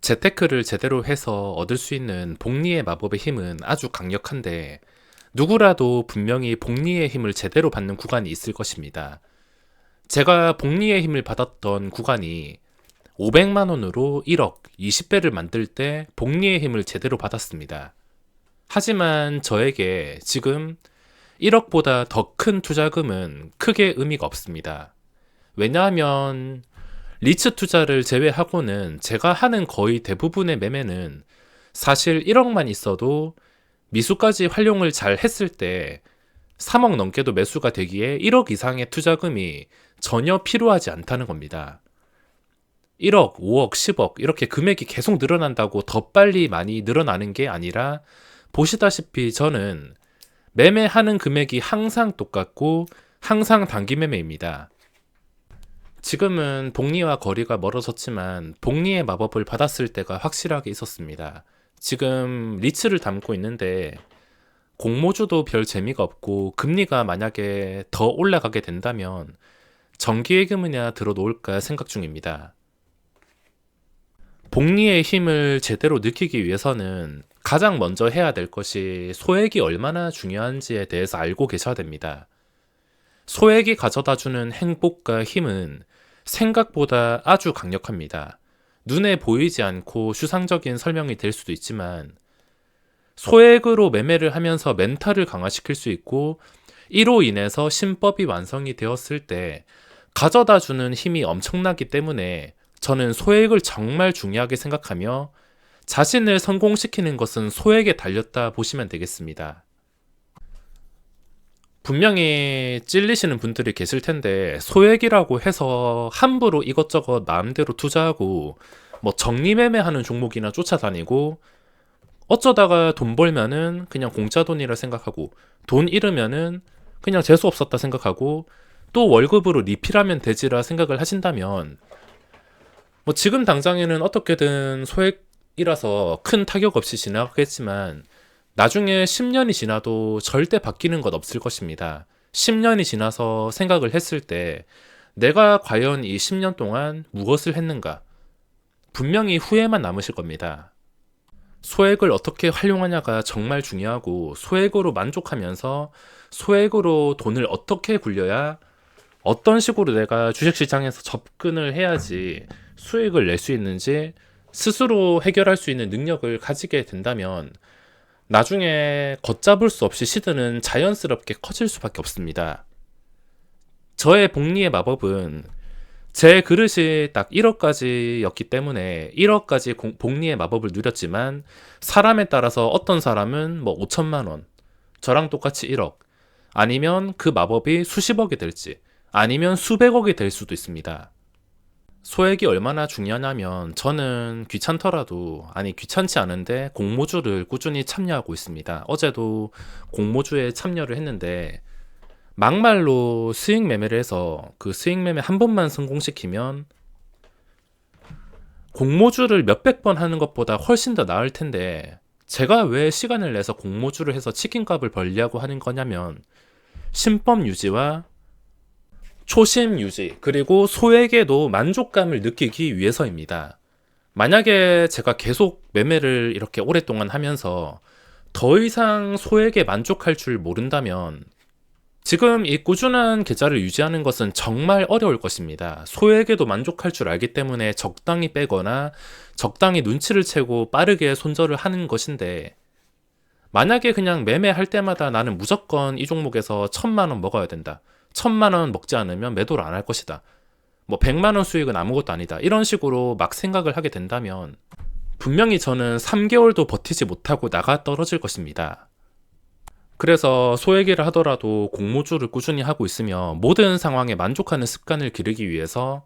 재테크를 제대로 해서 얻을 수 있는 복리의 마법의 힘은 아주 강력한데 누구라도 분명히 복리의 힘을 제대로 받는 구간이 있을 것입니다. 제가 복리의 힘을 받았던 구간이 500만 원으로 1억, 20배를 만들 때 복리의 힘을 제대로 받았습니다. 하지만 저에게 지금 1억보다 더 큰 투자금은 크게 의미가 없습니다. 왜냐하면 리츠 투자를 제외하고는 제가 하는 거의 대부분의 매매는 사실 1억만 있어도 미수까지 활용을 잘 했을 때 3억 넘게도 매수가 되기에 1억 이상의 투자금이 전혀 필요하지 않다는 겁니다. 1억, 5억, 10억 이렇게 금액이 계속 늘어난다고 더 빨리 많이 늘어나는 게 아니라 보시다시피 저는 매매하는 금액이 항상 똑같고 항상 단기 매매입니다. 지금은 복리와 거리가 멀어졌지만 복리의 마법을 받았을 때가 확실하게 있었습니다. 지금 리츠를 담고 있는데 공모주도 별 재미가 없고 금리가 만약에 더 올라가게 된다면 정기예금이나 들어놓을까 생각 중입니다. 복리의 힘을 제대로 느끼기 위해서는 가장 먼저 해야 될 것이 소액이 얼마나 중요한지에 대해서 알고 계셔야 됩니다. 소액이 가져다주는 행복과 힘은 생각보다 아주 강력합니다. 눈에 보이지 않고 추상적인 설명이 될 수도 있지만 소액으로 매매를 하면서 멘탈을 강화시킬 수 있고 이로 인해서 신법이 완성이 되었을 때 가져다주는 힘이 엄청나기 때문에 저는 소액을 정말 중요하게 생각하며 자신을 성공시키는 것은 소액에 달렸다 보시면 되겠습니다. 분명히 찔리시는 분들이 계실 텐데 소액이라고 해서 함부로 이것저것 마음대로 투자하고 뭐 정리매매하는 종목이나 쫓아다니고 어쩌다가 돈 벌면은 그냥 공짜 돈이라 생각하고 돈 잃으면은 그냥 재수 없었다 생각하고 또 월급으로 리필하면 되지라 생각을 하신다면 뭐 지금 당장에는 어떻게든 소액이라서 큰 타격 없이 지나가겠지만 나중에 10년이 지나도 절대 바뀌는 것 없을 것입니다. 10년이 지나서 생각을 했을 때 내가 과연 이 10년 동안 무엇을 했는가? 분명히 후회만 남으실 겁니다. 소액을 어떻게 활용하냐가 정말 중요하고 소액으로 만족하면서 소액으로 돈을 어떻게 굴려야 어떤 식으로 내가 주식시장에서 접근을 해야지 수익을 낼 수 있는지 스스로 해결할 수 있는 능력을 가지게 된다면 나중에 걷잡을 수 없이 시드는 자연스럽게 커질 수밖에 없습니다. 저의 복리의 마법은 제 그릇이 딱 1억까지였기 때문에 1억까지 복리의 마법을 누렸지만 사람에 따라서 어떤 사람은 뭐 5천만 원, 저랑 똑같이 1억, 아니면 그 마법이 수십억이 될지, 아니면 수백억이 될 수도 있습니다. 소액이 얼마나 중요하냐면 저는 귀찮더라도 귀찮지 않은데 공모주를 꾸준히 참여하고 있습니다. 어제도 공모주에 참여를 했는데 막말로 스윙 매매를 해서 그 스윙 매매 한 번만 성공시키면 공모주를 몇백 번 하는 것보다 훨씬 더 나을 텐데 제가 왜 시간을 내서 공모주를 해서 치킨값을 벌려고 하는 거냐면 신법 유지와 초심 유지, 그리고 소액에도 만족감을 느끼기 위해서입니다. 만약에 제가 계속 매매를 이렇게 오랫동안 하면서 더 이상 소액에 만족할 줄 모른다면 지금 이 꾸준한 계좌를 유지하는 것은 정말 어려울 것입니다. 소액에도 만족할 줄 알기 때문에 적당히 빼거나 적당히 눈치를 채고 빠르게 손절을 하는 것인데 만약에 그냥 매매할 때마다 나는 무조건 이 종목에서 1,000만 원 먹어야 된다. 1,000만 원 먹지 않으면 매도를 안 할 것이다. 뭐 100만 원 수익은 아무것도 아니다. 이런 식으로 막 생각을 하게 된다면 분명히 저는 3개월도 버티지 못하고 나가 떨어질 것입니다. 그래서 소액이라 하더라도 공모주를 꾸준히 하고 있으며 모든 상황에 만족하는 습관을 기르기 위해서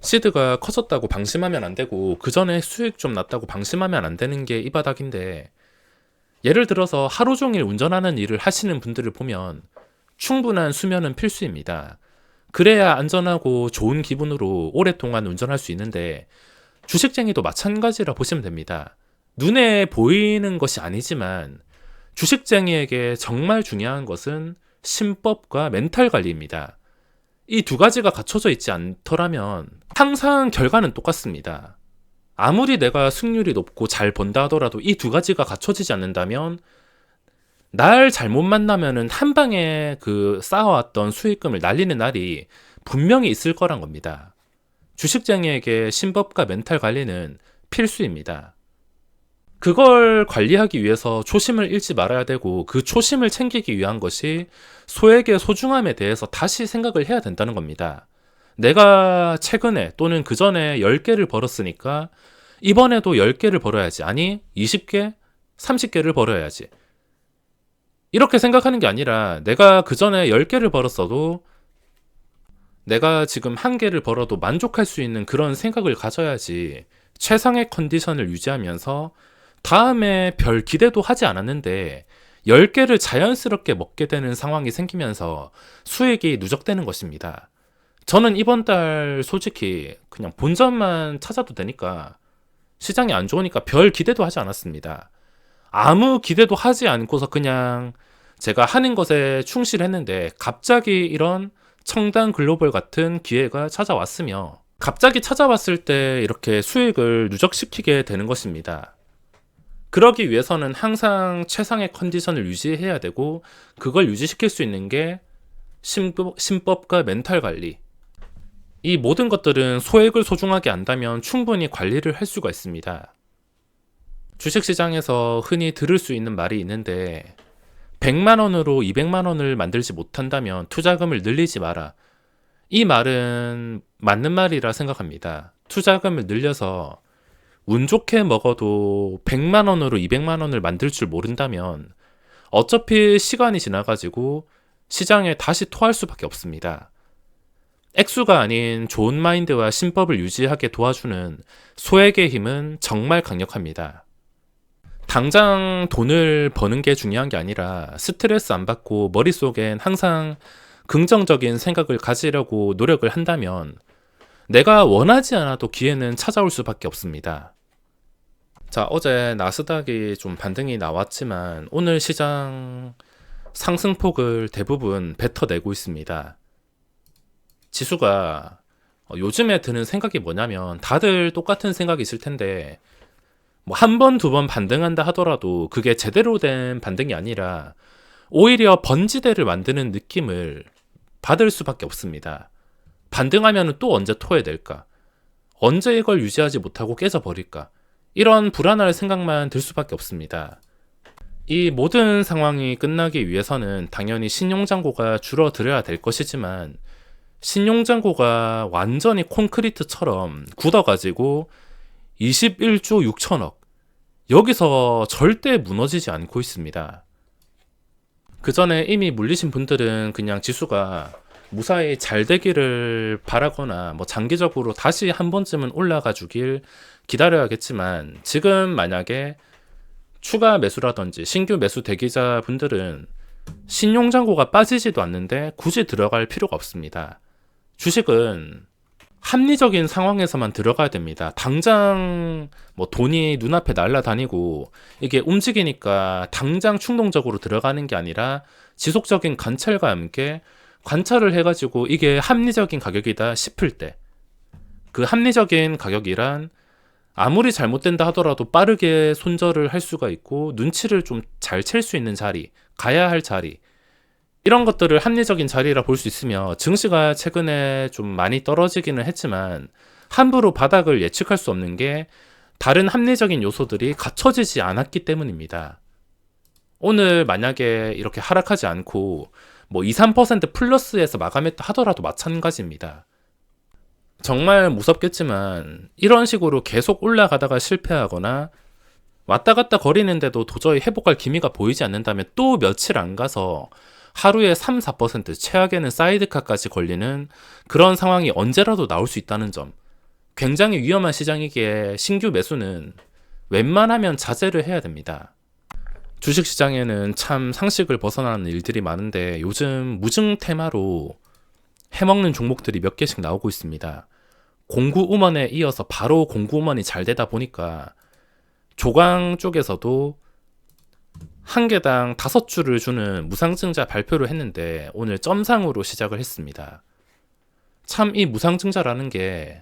시드가 커졌다고 방심하면 안 되고 그 전에 수익 좀 났다고 방심하면 안 되는 게 이 바닥인데 예를 들어서 하루 종일 운전하는 일을 하시는 분들을 보면 충분한 수면은 필수입니다. 그래야 안전하고 좋은 기분으로 오랫동안 운전할 수 있는데 주식쟁이도 마찬가지라 보시면 됩니다. 눈에 보이는 것이 아니지만 주식쟁이에게 정말 중요한 것은 신법과 멘탈 관리입니다. 이 두 가지가 갖춰져 있지 않더라면 항상 결과는 똑같습니다. 아무리 내가 승률이 높고 잘 번다 하더라도 이 두 가지가 갖춰지지 않는다면 날 잘못 만나면은 한 방에 그 쌓아왔던 수익금을 날리는 날이 분명히 있을 거란 겁니다. 주식장애에게 신법과 멘탈 관리는 필수입니다. 그걸 관리하기 위해서 초심을 잃지 말아야 되고 그 초심을 챙기기 위한 것이 소액의 소중함에 대해서 다시 생각을 해야 된다는 겁니다. 내가 최근에 또는 그 전에 10개를 벌었으니까 이번에도 10개를 벌어야지. 아니, 20개, 30개를 벌어야지. 이렇게 생각하는 게 아니라 내가 그 전에 10개를 벌었어도 내가 지금 1개를 벌어도 만족할 수 있는 그런 생각을 가져야지 최상의 컨디션을 유지하면서 다음에 별 기대도 하지 않았는데 10개를 자연스럽게 먹게 되는 상황이 생기면서 수익이 누적되는 것입니다. 저는 이번 달 솔직히 그냥 본전만 찾아도 되니까 시장이 안 좋으니까 별 기대도 하지 않았습니다. 아무 기대도 하지 않고서 그냥 제가 하는 것에 충실했는데 갑자기 이런 청단 글로벌 같은 기회가 찾아왔으며 갑자기 찾아왔을 때 이렇게 수익을 누적시키게 되는 것입니다. 그러기 위해서는 항상 최상의 컨디션을 유지해야 되고 그걸 유지시킬 수 있는 게 신법과 멘탈 관리. 이 모든 것들은 소액을 소중하게 안다면 충분히 관리를 할 수가 있습니다. 주식시장에서 흔히 들을 수 있는 말이 있는데 100만 원으로 200만 원을 만들지 못한다면 투자금을 늘리지 마라. 이 말은 맞는 말이라 생각합니다. 투자금을 늘려서 운 좋게 먹어도 100만 원으로 200만 원을 만들 줄 모른다면 어차피 시간이 지나가지고 시장에 다시 토할 수밖에 없습니다. 액수가 아닌 좋은 마인드와 신법을 유지하게 도와주는 소액의 힘은 정말 강력합니다. 당장 돈을 버는 게 중요한 게 아니라 스트레스 안 받고 머릿속엔 항상 긍정적인 생각을 가지려고 노력을 한다면 내가 원하지 않아도 기회는 찾아올 수밖에 없습니다. 자, 어제 나스닥이 좀 반등이 나왔지만 오늘 시장 상승폭을 대부분 뱉어내고 있습니다. 지수가 요즘에 드는 생각이 뭐냐면 다들 똑같은 생각이 있을 텐데 뭐 한 번, 두 번 반등한다 하더라도 그게 제대로 된 반등이 아니라 오히려 번지대를 만드는 느낌을 받을 수밖에 없습니다. 반등하면 또 언제 토해야 될까? 언제 이걸 유지하지 못하고 깨져버릴까? 이런 불안할 생각만 들 수밖에 없습니다. 이 모든 상황이 끝나기 위해서는 당연히 신용잔고가 줄어들어야 될 것이지만 신용잔고가 완전히 콘크리트처럼 굳어가지고 21조 6천억 여기서 절대 무너지지 않고 있습니다. 그 전에 이미 물리신 분들은 그냥 지수가 무사히 잘 되기를 바라거나 뭐 장기적으로 다시 한 번쯤은 올라가 주길 기다려야겠지만 지금 만약에 추가 매수라든지 신규 매수 대기자 분들은 신용잔고가 빠지지도 않는데 굳이 들어갈 필요가 없습니다. 주식은 합리적인 상황에서만 들어가야 됩니다. 당장 뭐 돈이 눈앞에 날아다니고 이게 움직이니까 당장 충동적으로 들어가는 게 아니라 지속적인 관찰과 함께 관찰을 해가지고 이게 합리적인 가격이다 싶을 때 그 합리적인 가격이란 아무리 잘못된다 하더라도 빠르게 손절을 할 수가 있고 눈치를 좀 잘 챌 수 있는 자리, 가야 할 자리 이런 것들을 합리적인 자리라 볼 수 있으며 증시가 최근에 좀 많이 떨어지기는 했지만 함부로 바닥을 예측할 수 없는 게 다른 합리적인 요소들이 갖춰지지 않았기 때문입니다. 오늘 만약에 이렇게 하락하지 않고 뭐 2, 3% 플러스에서 마감했다 하더라도 마찬가지입니다. 정말 무섭겠지만 이런 식으로 계속 올라가다가 실패하거나 왔다 갔다 거리는데도 도저히 회복할 기미가 보이지 않는다면 또 며칠 안 가서 하루에 3, 4% 최악에는 사이드카까지 걸리는 그런 상황이 언제라도 나올 수 있다는 점. 굉장히 위험한 시장이기에 신규 매수는 웬만하면 자제를 해야 됩니다. 주식시장에는 참 상식을 벗어나는 일들이 많은데 요즘 무증 테마로 해먹는 종목들이 몇 개씩 나오고 있습니다. 공구우먼에 이어서 바로 공구우먼이 잘 되다 보니까 조강 쪽에서도 한 개당 5주를 주는 무상증자 발표를 했는데 오늘 점상으로 시작을 했습니다. 참 이 무상증자라는 게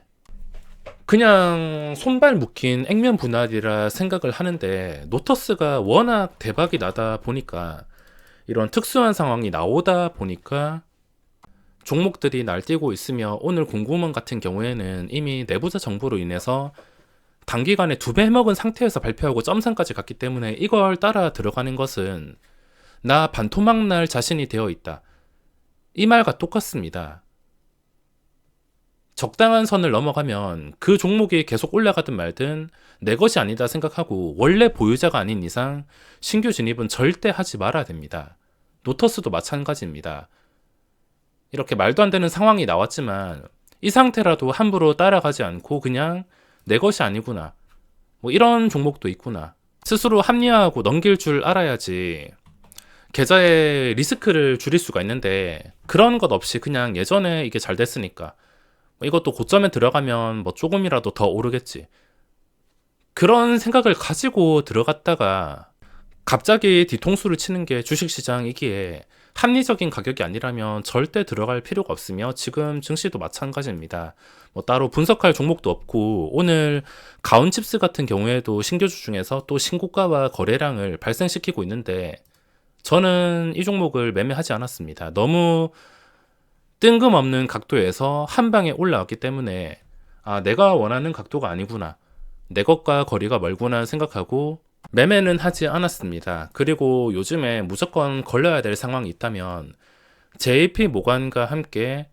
그냥 손발 묶인 액면 분할이라 생각을 하는데 노터스가 워낙 대박이 나다 보니까 이런 특수한 상황이 나오다 보니까 종목들이 날뛰고 있으며 오늘 공구먼 같은 경우에는 이미 내부자 정보로 인해서 단기간에 2배 먹은 상태에서 발표하고 점상까지 갔기 때문에 이걸 따라 들어가는 것은 나 반토막 날 자신이 되어 있다. 이 말과 똑같습니다. 적당한 선을 넘어가면 그 종목이 계속 올라가든 말든 내 것이 아니다 생각하고 원래 보유자가 아닌 이상 신규 진입은 절대 하지 말아야 됩니다. 노터스도 마찬가지입니다. 이렇게 말도 안 되는 상황이 나왔지만 이 상태라도 함부로 따라가지 않고 그냥 내 것이 아니구나. 뭐 이런 종목도 있구나. 스스로 합리화하고 넘길 줄 알아야지 계좌의 리스크를 줄일 수가 있는데 그런 것 없이 그냥 예전에 이게 잘 됐으니까 이것도 고점에 들어가면 뭐 조금이라도 더 오르겠지. 그런 생각을 가지고 들어갔다가 갑자기 뒤통수를 치는 게 주식시장이기에 합리적인 가격이 아니라면 절대 들어갈 필요가 없으며 지금 증시도 마찬가지입니다. 뭐 따로 분석할 종목도 없고 오늘 가온칩스 같은 경우에도 신규주 중에서 또 신고가와 거래량을 발생시키고 있는데 저는 이 종목을 매매하지 않았습니다. 너무 뜬금없는 각도에서 한 방에 올라왔기 때문에 내가 원하는 각도가 아니구나. 내 것과 거리가 멀구나 생각하고 매매는 하지 않았습니다. 그리고 요즘에 무조건 걸려야 될 상황이 있다면 JP 모간과 함께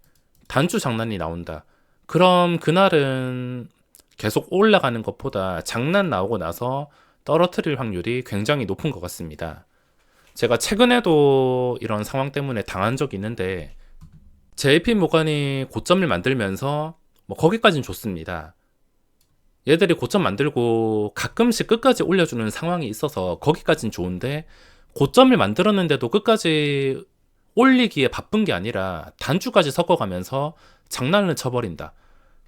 단주 장난이 나온다. 그럼 그날은 계속 올라가는 것보다 장난 나오고 나서 떨어뜨릴 확률이 굉장히 높은 것 같습니다. 제가 최근에도 이런 상황 때문에 당한 적이 있는데 JP 모간이 고점을 만들면서 뭐 거기까지는 좋습니다. 얘들이 고점 만들고 가끔씩 끝까지 올려주는 상황이 있어서 거기까지는 좋은데 고점을 만들었는데도 끝까지 올리기에 바쁜 게 아니라 단주까지 섞어가면서 장난을 쳐버린다.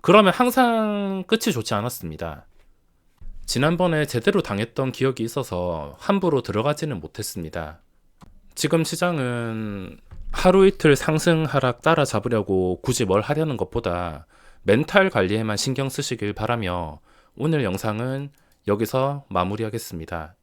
그러면 항상 끝이 좋지 않았습니다. 지난번에 제대로 당했던 기억이 있어서 함부로 들어가지는 못했습니다. 지금 시장은 하루 이틀 상승 하락 따라잡으려고 굳이 뭘 하려는 것보다 멘탈 관리에만 신경 쓰시길 바라며 오늘 영상은 여기서 마무리하겠습니다.